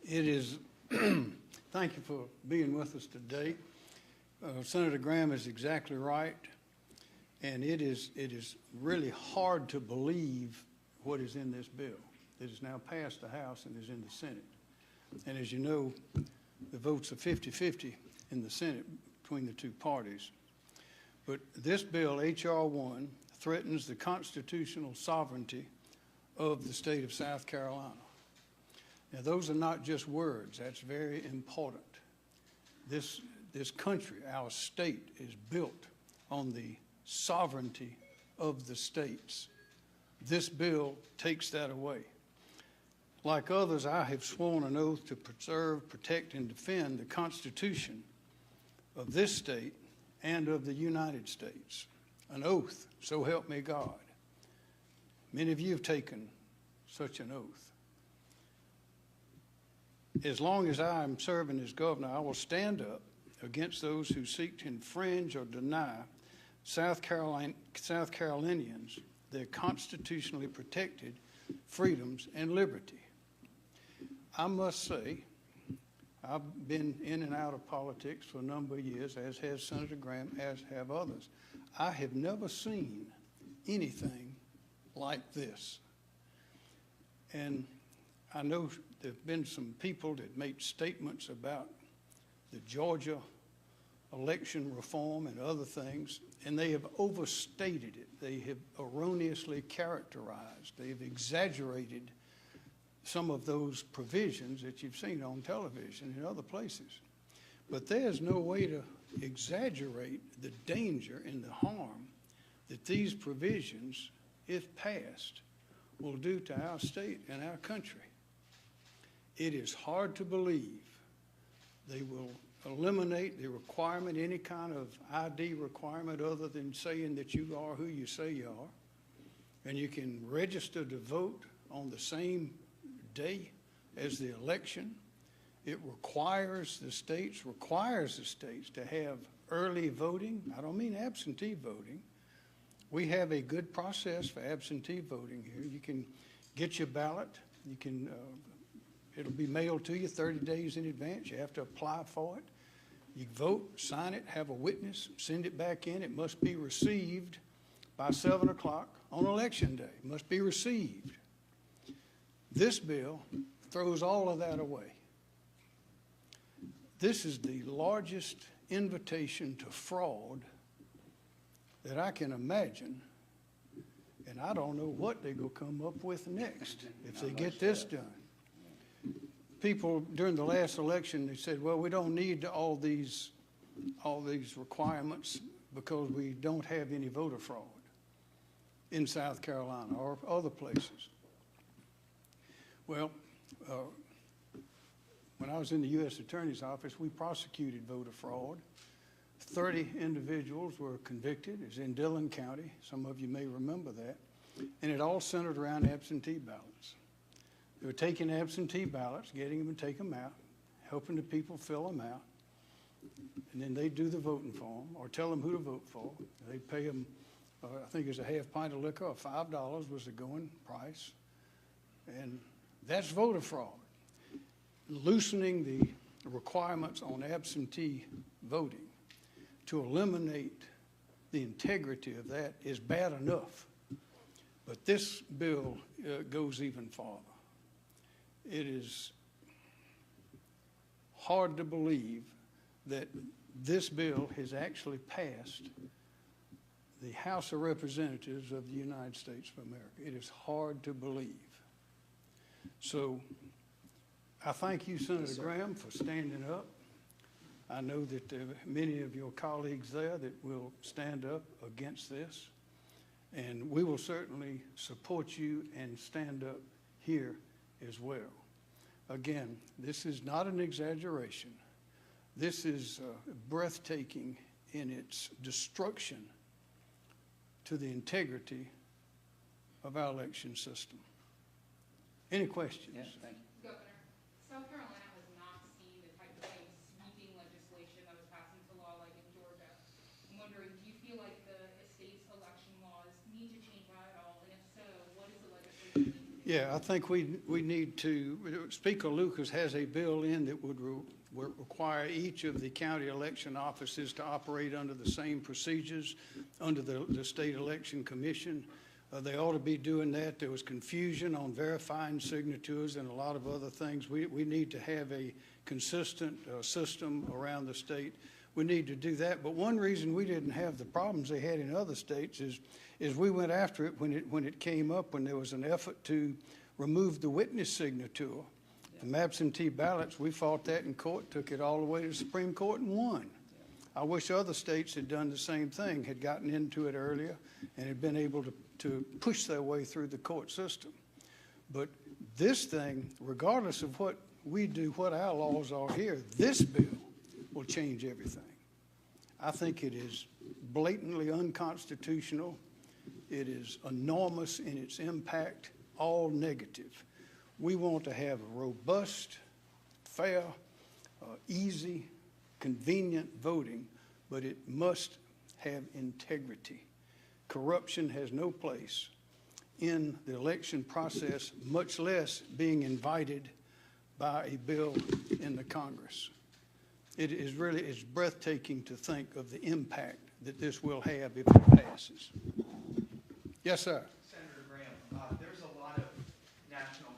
It is, thank you for being with us today. Senator Graham is exactly right, and it is really hard to believe what is in this bill. It has now passed the House and is in the Senate. And as you know, the votes are 50-50 in the Senate between the two parties. But this bill, H.R. 1, threatens the constitutional sovereignty of the state of South Carolina. Now, those are not just words. That's very important. This country, our state, is built on the sovereignty of the states. This bill takes that away. Like others, I have sworn an oath to preserve, protect, and defend the Constitution of this state and of the United States. An oath, so help me God. Many of you have taken such an oath. As long as I am serving as governor, I will stand up against those who seek to infringe or deny South Carolinians their constitutionally protected freedoms and liberty. I must say, I've been in and out of politics for a number of years, as has Senator Graham, as have others. I have never seen anything like this. And I know there have been some people that made statements about the Georgia election reform and other things, and they have overstated it. They have erroneously characterized. They have exaggerated some of those provisions that you've seen on television and other places. But there's no way to exaggerate the danger and the harm that these provisions, if passed, will do to our state and our country. It is hard to believe they will eliminate the requirement, any kind of ID requirement other than saying that you are who you say you are, and you can register to vote on the same day as the election. It requires the states to have early voting. I don't mean absentee voting. We have a good process for absentee voting here. You can get your ballot. You can, it'll be mailed to you 30 days in advance. You have to apply for it. You vote, sign it, have a witness, send it back in. It must be received by 7 o'clock on election day. It must be received. This bill throws all of that away. This is the largest invitation to fraud that I can imagine, and I don't know what they're going to come up with next if they get this done. People during the last election, they said, well, we don't need all these requirements because we don't have any voter fraud in South Carolina or other places. Well, when I was in the U.S. Attorney's Office, we prosecuted voter fraud. 30 individuals were convicted. It was in Dillon County. Some of you may remember that. And it all centered around absentee ballots. They were taking absentee ballots, getting them and take them out, helping the people fill them out, and then they'd do the voting for them or tell them who to vote for. They'd pay them, I think it was a half pint of liquor, or $5 was the going price. And that's voter fraud. Loosening the requirements on absentee voting to eliminate the integrity of that is bad enough. But this bill goes even farther. It is hard to believe that this bill has actually passed the House of Representatives of the United States of America. It is hard to believe. So I thank you, Senator Graham, for standing up. I know that there are many of your colleagues there that will stand up against this, and we will certainly support you and stand up here as well. Again, this is not an exaggeration. This is breathtaking in its destruction to the integrity of our election system. Any questions? Yes, thank you. Governor, South Carolina has not seen the type of sweeping legislation that was passed into law like in Georgia. I'm wondering, do you feel like the state's election laws need to change that at all? And if so, what is the legislation need to do? Yeah, I think we need to, Speaker Lucas has a bill in that would require each of the county election offices to operate under the same procedures under the State Election Commission. They ought to be doing that. There was confusion on verifying signatures and a lot of other things. We need to have a consistent system around the state. We need to do that. But one reason we didn't have the problems they had in other states is we went after it when it came up, when there was an effort to remove the witness signature from absentee ballots. We fought that in court, took it all the way to the Supreme Court and won. I wish other states had done the same thing, had gotten into it earlier and had been able to push their way through the court system. But this thing, regardless of what we do, what our laws are here, this bill will change everything. I think it is blatantly unconstitutional. It is enormous in its impact, all negative. We want to have a robust, fair, easy, convenient voting, but it must have integrity. Corruption has no place in the election process, much less being invited by a bill in the Congress. It is really, it's breathtaking to think of the impact that this will have if it passes. Yes, sir. Senator Graham, there's a lot of national